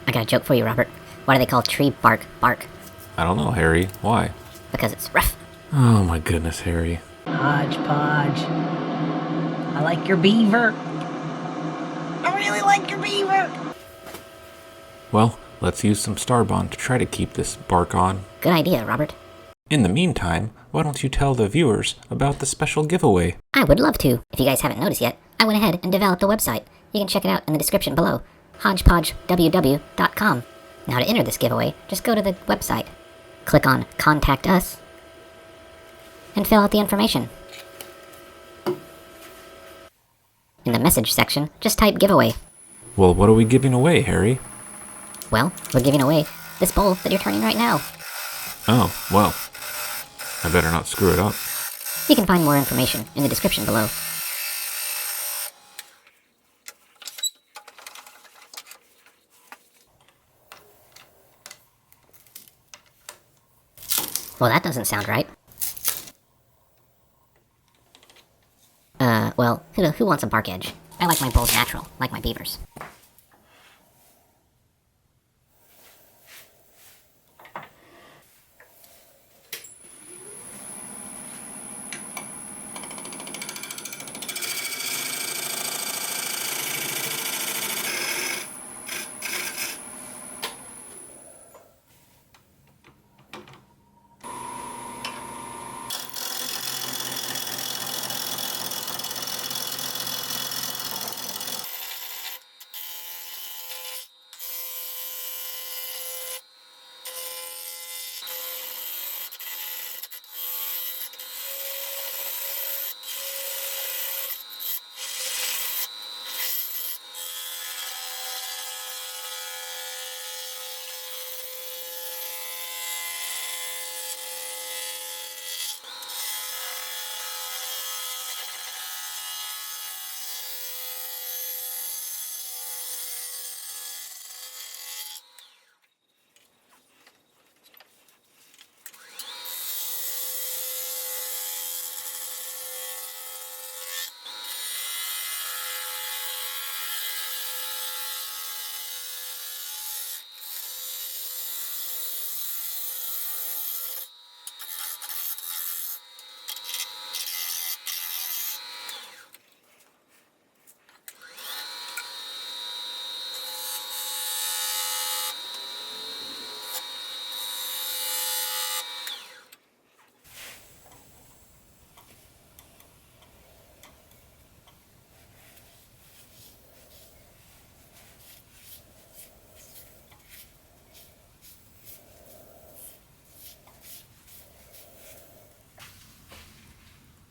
I got a joke for you, Robert. Why do they call tree bark bark? I don't know, Harry. Why? Because it's rough. Oh my goodness, Harry. Hodgepodge. I like your beaver. I really like your beaver. Well, let's use some Starbond to try to keep this bark on. Good idea, Robert. In the meantime, why don't you tell the viewers about the special giveaway? I would love to. If you guys haven't noticed yet, I went ahead and developed a website. You can check it out in the description below. hodgepodgeww.com. Now to enter this giveaway, just go to the website, click on Contact Us, and fill out the information. In the message section, just type giveaway. Well, what are we giving away, Harry? Well, we're giving away this bowl that you're turning right now. Oh, well. I better not screw it up. You can find more information in the description below. Well, that doesn't sound right. Well, who wants a bark edge? I like my bowls natural, like my beavers.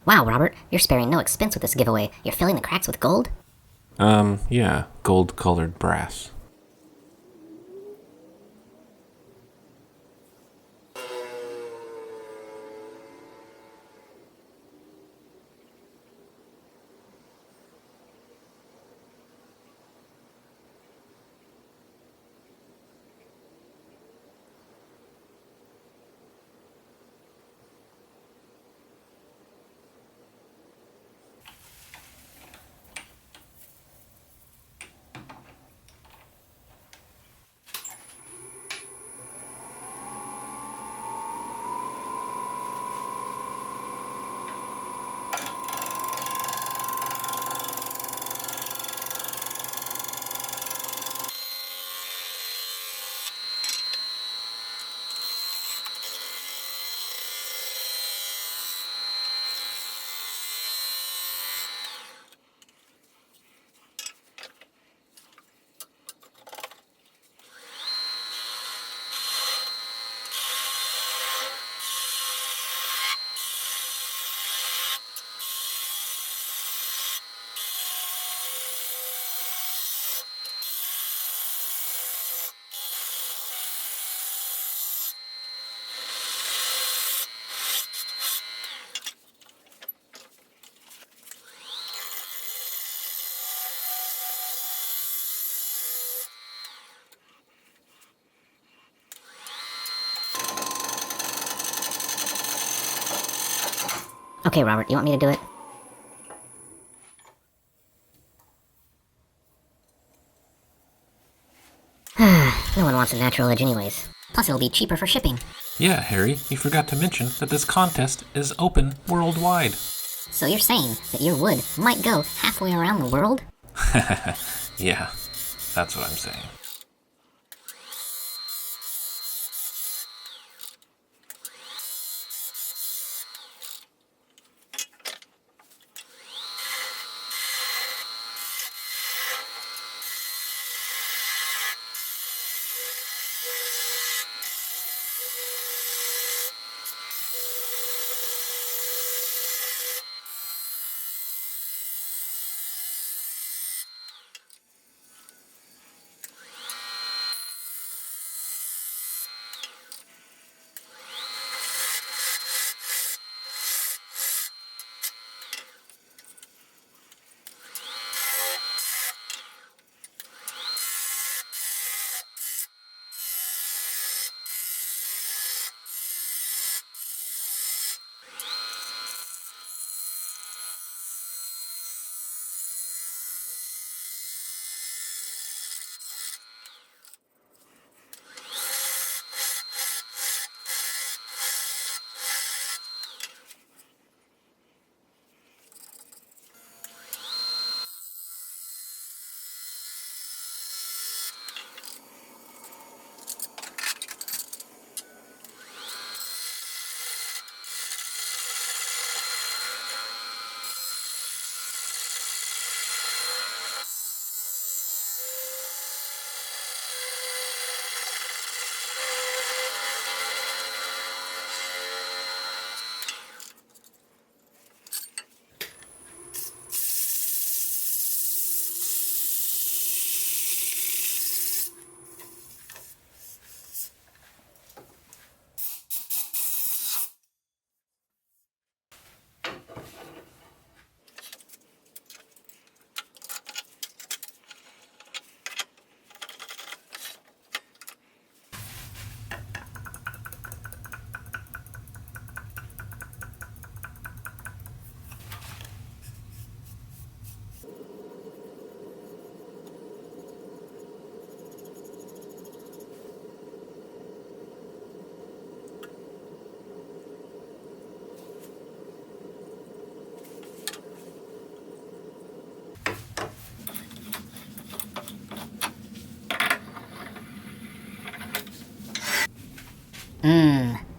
Wow, Robert, you're sparing no expense with this giveaway. You're filling the cracks with gold? Yeah, gold-colored brass. Okay, Robert, you want me to do it? No one wants a natural edge anyways. Plus it'll be cheaper for shipping. Yeah, Harry, you forgot to mention that this contest is open worldwide. So you're saying that your wood might go halfway around the world? Yeah, that's what I'm saying.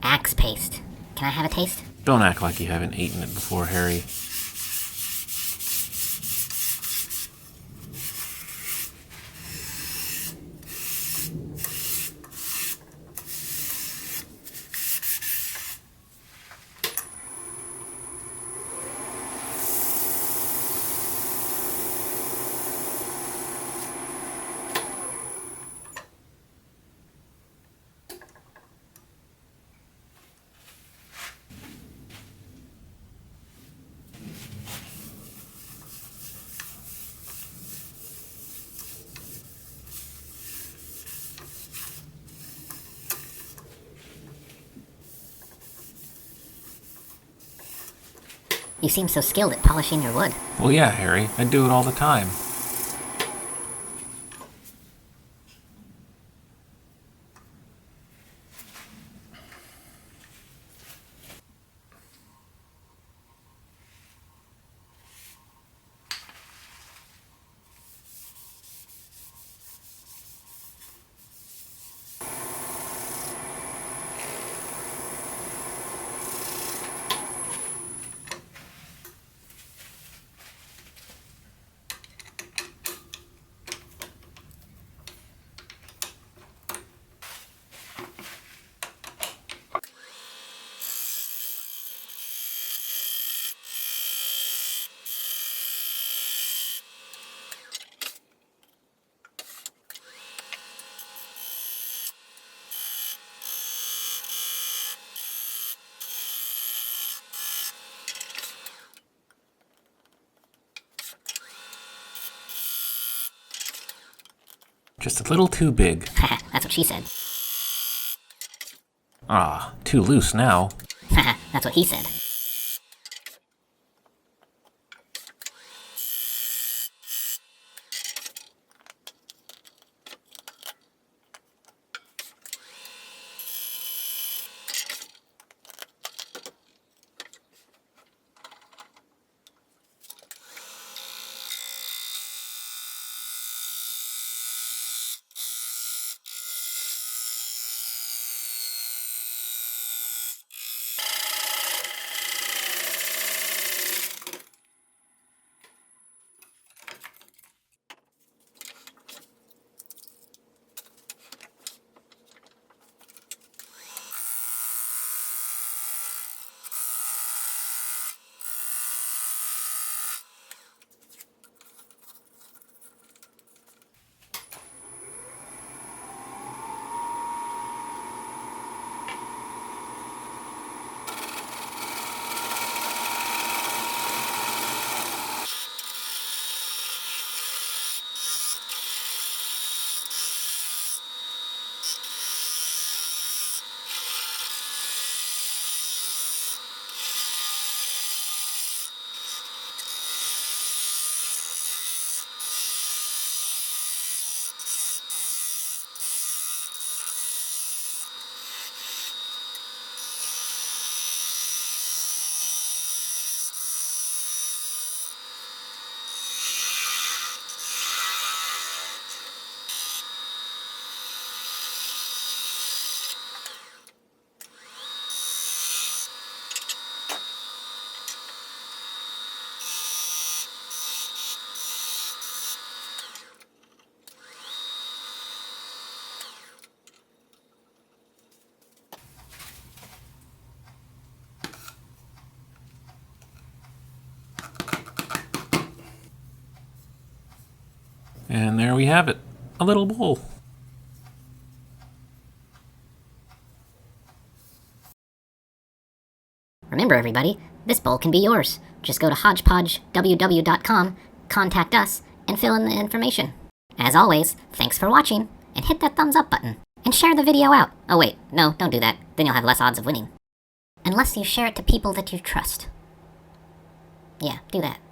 Axe paste. Can I have a taste? Don't act like you haven't eaten it before, Harry. You seem so skilled at polishing your wood. Well, yeah, Harry, I do it all the time. Just a little too big. That's what she said. Ah, too loose now. That's what he said. we have it. A little bowl. Remember, everybody, this bowl can be yours. Just go to hodgepodgeww.com, contact us, and fill in the information. As always, thanks for watching, and hit that thumbs up button. And share the video out. Oh wait, no, don't do that. Then you'll have less odds of winning. Unless you share it to people that you trust. Yeah, do that.